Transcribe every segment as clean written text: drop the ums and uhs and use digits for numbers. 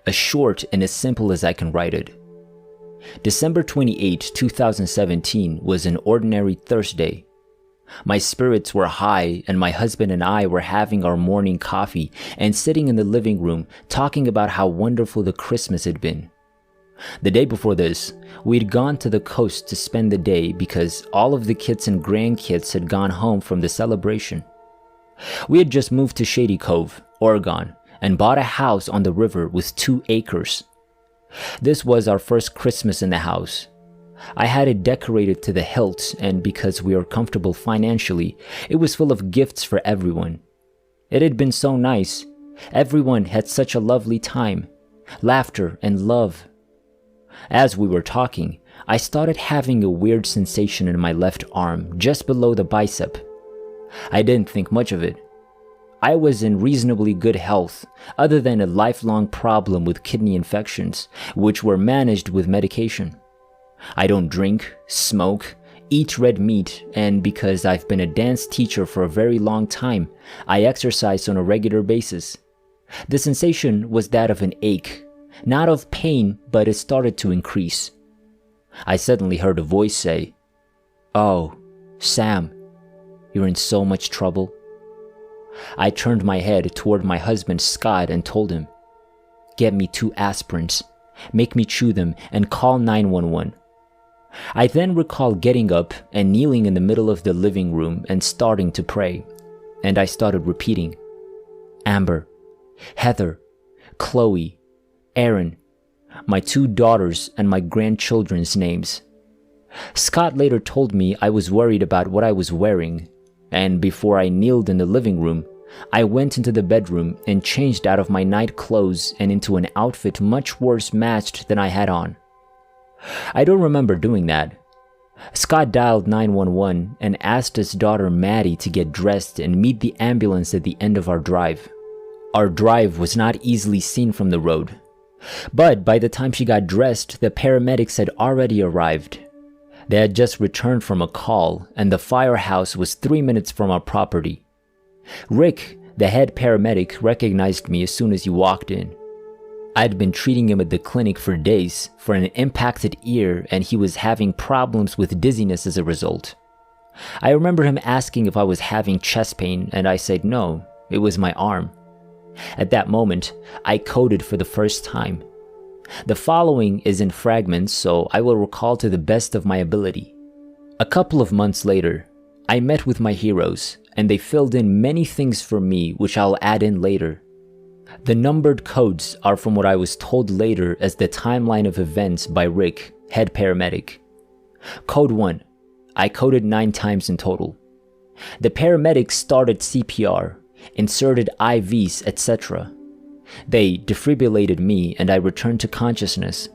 as short and as simple as I can write it. December 28, 2017 was an ordinary Thursday. My spirits were high and my husband and I were having our morning coffee and sitting in the living room talking about how wonderful the Christmas had been. The day before this, we'd gone to the coast to spend the day because all of the kids and grandkids had gone home from the celebration. We had just moved to Shady Cove, Oregon, and bought a house on the river with 2 acres. This was our first Christmas in the house. I had it decorated to the hilt, and because we were comfortable financially, it was full of gifts for everyone. It had been so nice. Everyone had such a lovely time, laughter and love. As we were talking, I started having a weird sensation in my left arm, just below the bicep. I didn't think much of it. I was in reasonably good health, other than a lifelong problem with kidney infections, which were managed with medication. I don't drink, smoke, eat red meat, and because I've been a dance teacher for a very long time, I exercise on a regular basis. The sensation was that of an ache, not of pain, but it started to increase. I suddenly heard a voice say, "Oh, Sam, you're in so much trouble." I turned my head toward my husband Scott and told him, "Get me 2 aspirins, make me chew them, and call 911. I then recall getting up and kneeling in the middle of the living room and starting to pray, and I started repeating, "Amber, Heather, Chloe, Aaron, my 2 daughters and my grandchildren's names." Scott later told me I was worried about what I was wearing, and before I kneeled in the living room, I went into the bedroom and changed out of my night clothes and into an outfit much worse matched than I had on. I don't remember doing that. Scott dialed 911 and asked his daughter Maddie to get dressed and meet the ambulance at the end of our drive. Our drive was not easily seen from the road, but by the time she got dressed, the paramedics had already arrived. They had just returned from a call, and the firehouse was 3 minutes from our property. Rick, the head paramedic, recognized me as soon as he walked in. I'd been treating him at the clinic for days for an impacted ear, and he was having problems with dizziness as a result. I remember him asking if I was having chest pain, and I said no, it was my arm. At that moment, I coded for the first time. The following is in fragments, so I will recall to the best of my ability. A couple of months later, I met with my heroes, and they filled in many things for me which I'll add in later. The numbered codes are from what I was told later as the timeline of events by Rick, head paramedic. Code 1. I coded 9 times in total. The paramedics started CPR, inserted IVs, etc. They defibrillated me and I returned to consciousness.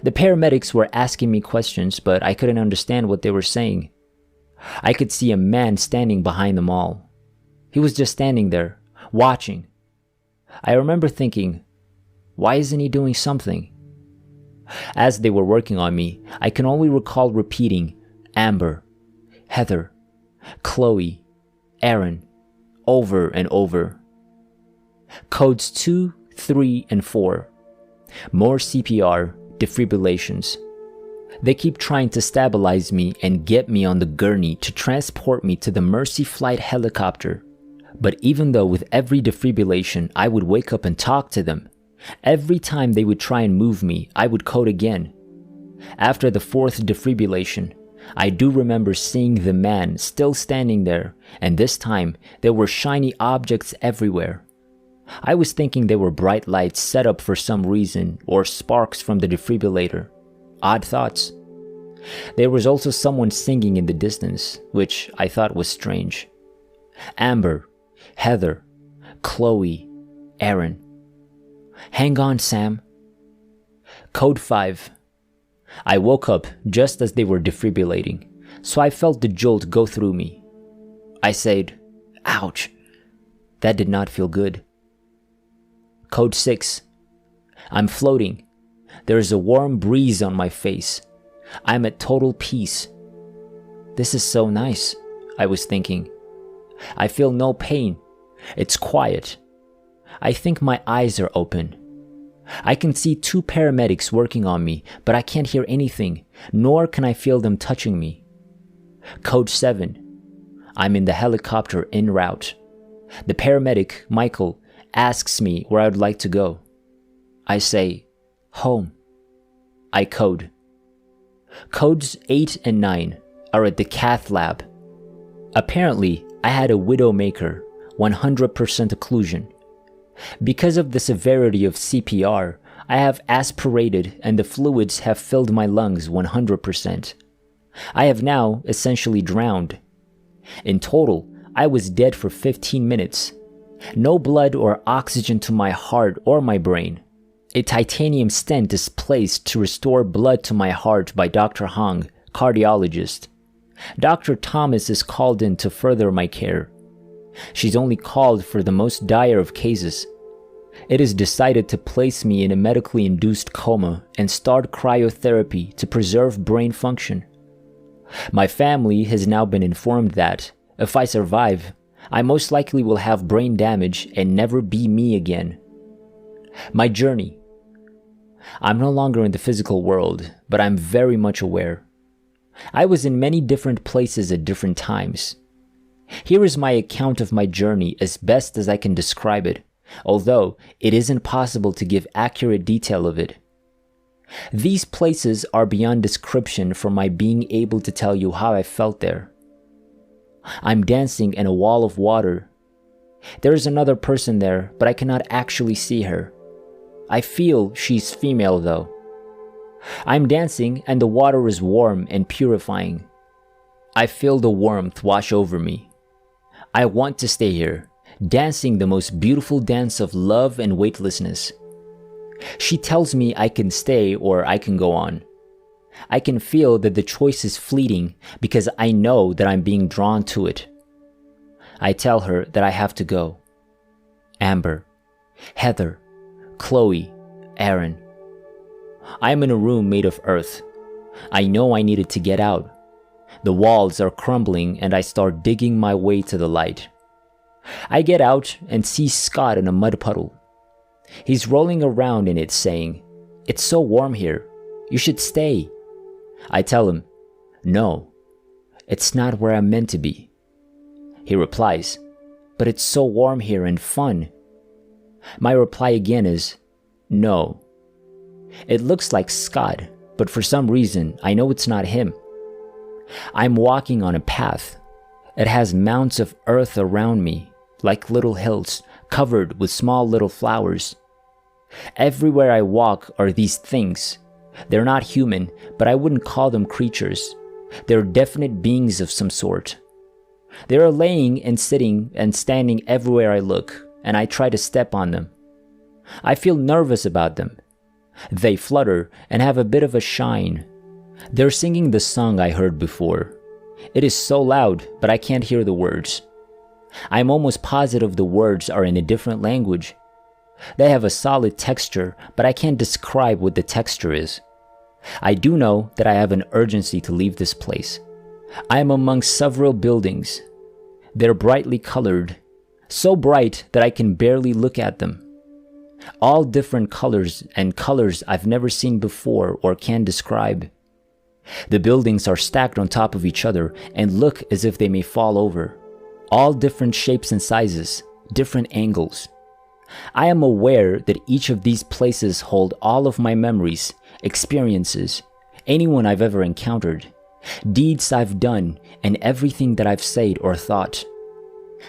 The paramedics were asking me questions, but I couldn't understand what they were saying. I could see a man standing behind them all. He was just standing there, watching. I remember thinking, why isn't he doing something? As they were working on me, I can only recall repeating Amber, Heather, Chloe, Aaron, over and over. Codes 2, 3, and 4. More CPR, defibrillations. They keep trying to stabilize me and get me on the gurney to transport me to the Mercy flight helicopter. But even though with every defibrillation I would wake up and talk to them, every time they would try and move me, I would code again. After the 4th defibrillation, I do remember seeing the man still standing there, and this time there were shiny objects everywhere. I was thinking they were bright lights set up for some reason, or sparks from the defibrillator. Odd thoughts. There was also someone singing in the distance, which I thought was strange. Amber, Heather, Chloe, Aaron. Hang on, Sam. Code 5. I woke up just as they were defibrillating, so I felt the jolt go through me. I said, ouch. That did not feel good. Code 6. I'm floating. There is a warm breeze on my face. I'm at total peace. This is so nice, I was thinking. I feel no pain. It's quiet. I think my eyes are open. I can see 2 paramedics working on me, but I can't hear anything, nor can I feel them touching me. Code 7. I'm in the helicopter en route. The paramedic, Michael, asks me where I'd like to go. I say, home. I code. Codes 8 and 9 are at the cath lab. Apparently, I had a widowmaker, 100% occlusion. Because of the severity of CPR, I have aspirated and the fluids have filled my lungs 100%. I have now essentially drowned. In total, I was dead for 15 minutes. No blood or oxygen to my heart or my brain. A titanium stent is placed to restore blood to my heart by Dr. Hong, cardiologist. Dr. Thomas is called in to further my care. She's only called for the most dire of cases. It is decided to place me in a medically induced coma and start cryotherapy to preserve brain function. My family has now been informed that, if I survive, I most likely will have brain damage and never be me again. My journey. I'm no longer in the physical world, but I'm very much aware. I was in many different places at different times. Here is my account of my journey as best as I can describe it, although it isn't possible to give accurate detail of it. These places are beyond description for my being able to tell you how I felt there. I'm dancing in a wall of water. There is another person there, but I cannot actually see her. I feel she's female though. I'm dancing and the water is warm and purifying. I feel the warmth wash over me. I want to stay here, dancing the most beautiful dance of love and weightlessness. She tells me I can stay or I can go on. I can feel that the choice is fleeting because I know that I'm being drawn to it. I tell her that I have to go. Amber, Heather, Chloe, Aaron. I am in a room made of earth. I know I needed to get out. The walls are crumbling and I start digging my way to the light. I get out and see Scott in a mud puddle. He's rolling around in it saying, "It's so warm here. You should stay." I tell him, "No, it's not where I'm meant to be." He replies, "But it's so warm here and fun." My reply again is, "No." It looks like Scott, but for some reason, I know it's not him. I'm walking on a path. It has mounds of earth around me, like little hills, covered with small little flowers. Everywhere I walk are these things. They're not human, but I wouldn't call them creatures. They're definite beings of some sort. They are laying and sitting and standing everywhere I look, and I try to step on them. I feel nervous about them. They flutter and have a bit of a shine. They're singing the song I heard before. It is so loud, but I can't hear the words. I'm almost positive the words are in a different language. They have a solid texture, but I can't describe what the texture is. I do know that I have an urgency to leave this place. I am among several buildings. They're brightly colored, so bright that I can barely look at them. All different colors and colors I've never seen before or can describe. The buildings are stacked on top of each other and look as if they may fall over. All different shapes and sizes, different angles. I am aware that each of these places hold all of my memories, experiences, anyone I've ever encountered, deeds I've done, and everything that I've said or thought.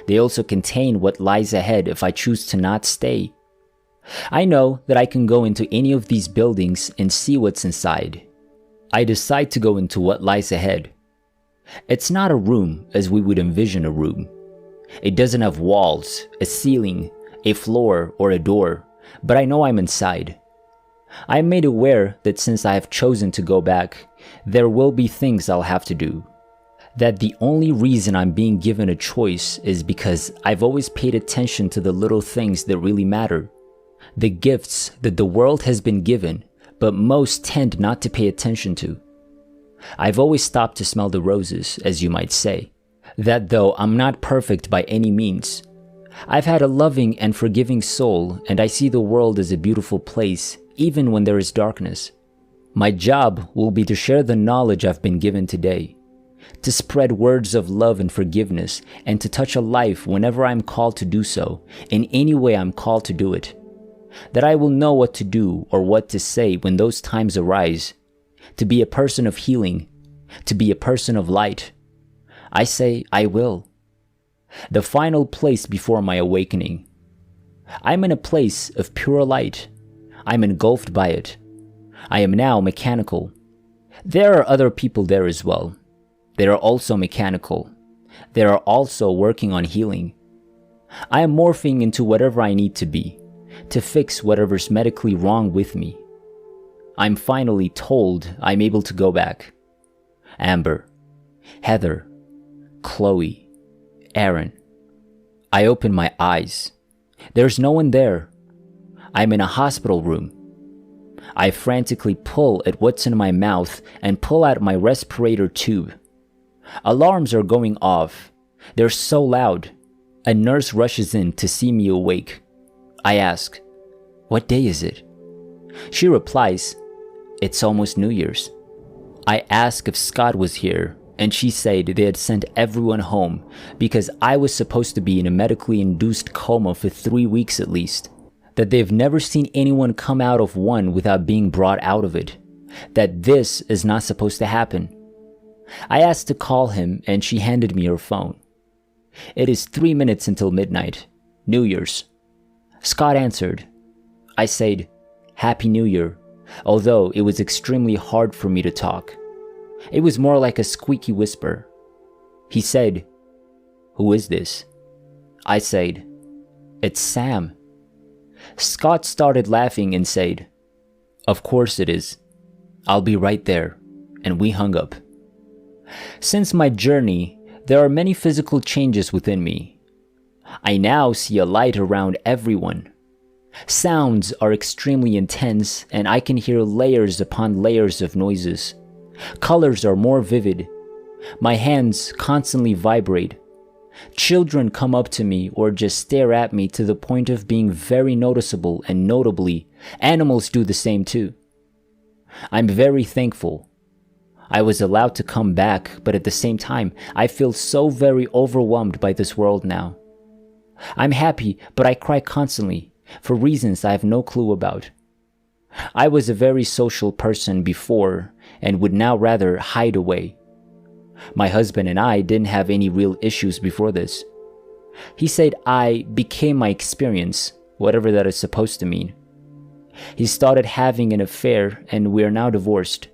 They also contain what lies ahead if I choose to not stay. I know that I can go into any of these buildings and see what's inside. I decide to go into what lies ahead. It's not a room as we would envision a room. It doesn't have walls, a ceiling, a floor, or a door, but I know I'm inside. I am made aware that since I have chosen to go back, there will be things I'll have to do. That the only reason I'm being given a choice is because I've always paid attention to the little things that really matter. The gifts that the world has been given, but most tend not to pay attention to. I've always stopped to smell the roses, as you might say. That though I'm not perfect by any means, I've had a loving and forgiving soul, and I see the world as a beautiful place, even when there is darkness. My job will be to share the knowledge I've been given today, to spread words of love and forgiveness, and to touch a life whenever I'm called to do so, in any way I'm called to do it. That I will know what to do or what to say when those times arise, to be a person of healing, to be a person of light. I say I will. The final place before my awakening. I'm in a place of pure light. I'm engulfed by it. I am now mechanical. There are other people there as well. They are also mechanical. They are also working on healing. I am morphing into whatever I need to be, to fix whatever's medically wrong with me. I'm finally told I'm able to go back. Amber, Heather, Chloe, Aaron. I open my eyes. There's no one there. I'm in a hospital room. I frantically pull at what's in my mouth and pull out my respirator tube. Alarms are going off. They're so loud. A nurse rushes in to see me awake. I ask, "What day is it?" She replies, "It's almost New Year's." I ask if Scott was here, and she said they had sent everyone home because I was supposed to be in a medically induced coma for 3 weeks at least. That they've never seen anyone come out of one without being brought out of it. That this is not supposed to happen. I asked to call him, and she handed me her phone. It is 3 minutes until midnight, New Year's. Scott answered. I said, "Happy New Year," although it was extremely hard for me to talk. It was more like a squeaky whisper. He said, "Who is this?" I said, "It's Sam." Scott started laughing and said, "Of course it is. I'll be right there," and we hung up. Since my journey, there are many physical changes within me. I now see a light around everyone. Sounds are extremely intense, and I can hear layers upon layers of noises. Colors are more vivid. My hands constantly vibrate. Children come up to me or just stare at me to the point of being very noticeable, and notably, animals do the same too. I'm very thankful. I was allowed to come back, but at the same time, I feel so very overwhelmed by this world now. I'm happy, but I cry constantly, for reasons I have no clue about. I was a very social person before, and would now rather hide away. My husband and I didn't have any real issues before this. He said I became my experience, whatever that is supposed to mean. He started having an affair, and we are now divorced.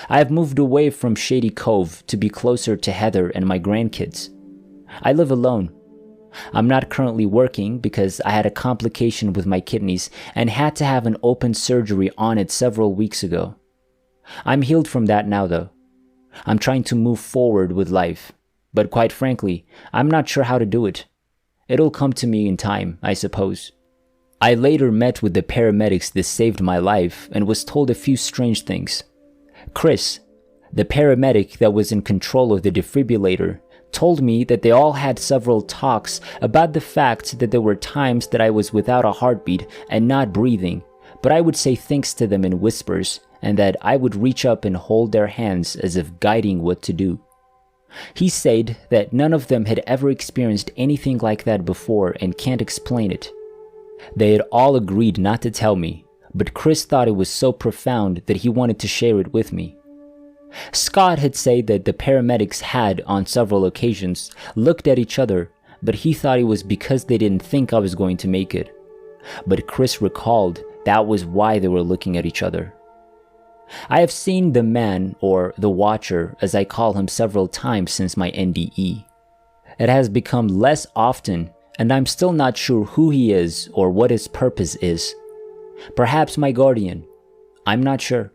I have moved away from Shady Cove to be closer to Heather and my grandkids. I live alone. I'm not currently working because I had a complication with my kidneys and had to have an open surgery on it several weeks ago. I'm healed from that now though. I'm trying to move forward with life, but quite frankly, I'm not sure how to do it. It'll come to me in time, I suppose. I later met with the paramedics that saved my life and was told a few strange things. Chris, the paramedic that was in control of the defibrillator, told me that they all had several talks about the fact that there were times that I was without a heartbeat and not breathing, but I would say thanks to them in whispers, and that I would reach up and hold their hands as if guiding what to do. He said that none of them had ever experienced anything like that before and can't explain it. They had all agreed not to tell me, but Chris thought it was so profound that he wanted to share it with me. Scott had said that the paramedics had, on several occasions, looked at each other, but he thought it was because they didn't think I was going to make it. But Chris recalled that was why they were looking at each other. I have seen the man, or the Watcher, as I call him, several times since my NDE. It has become less often, and I'm still not sure who he is or what his purpose is. Perhaps my guardian. I'm not sure.